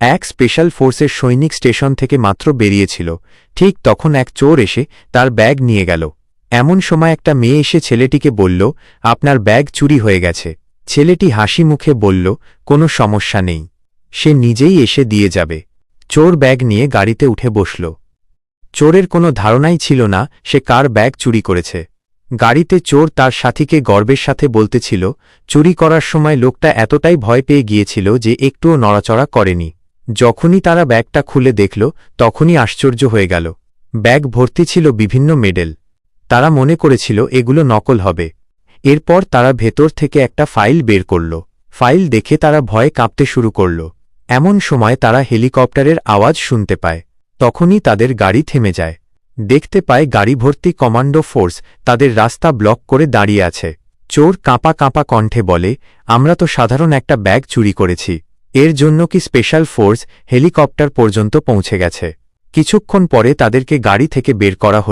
এক স্পেশাল ফোর্সের সৈনিক স্টেশন থেকে মাত্র বেরিয়েছিল। ঠিক তখন এক চোর এসে তার ব্যাগ নিয়ে গেল। এমন সময় একটা মেয়ে এসে ছেলেটিকে বলল, আপনার ব্যাগ চুরি হয়ে গেছে। ছেলেটি হাসি মুখে বলল, কোনো সমস্যা নেই, সে নিজেই এসে দিয়ে যাবে। চোর ব্যাগ নিয়ে গাড়িতে উঠে বসল। চোরের কোনো ধারণাই ছিল না সে কার ব্যাগ চুরি করেছে। গাড়িতে চোর তার সাথীকে গর্বের সাথে বলতেছিল, চুরি করার সময় লোকটা এতটাই ভয় পেয়ে গিয়েছিল যে একটুও নড়াচড়া করেনি। যখনই তারা ব্যাগটা খুলে দেখল তখনই আশ্চর্য হয়ে গেল। ব্যাগ ভর্তি ছিল বিভিন্ন মেডেল। তারা মনে করেছিল এগুলো নকল হবে। এরপর তারা ভেতর থেকে একটা ফাইল বের করল। ফাইল দেখে তারা ভয়ে কাঁপতে শুরু করল। এমন সময় তারা হেলিকপ্টারের আওয়াজ শুনতে পায়। তখনই তাদের গাড়ি থেমে যায়। দেখতে পায় গাড়ি ভর্তি কমান্ডো ফোর্স তাদের রাস্তা ব্লক করে দাঁড়িয়ে আছে। চোর কাঁপা কাঁপা কণ্ঠে বলে, আমরা তো সাধারণ একটা ব্যাগ চুরি করেছি, এর জন্য কি স্পেশাল ফোর্স হেলিকপ্টার পর্যন্ত পৌঁছে গেছে? কিছুক্ষণ পরে তাদেরকে গাড়ি থেকে বের করা হল।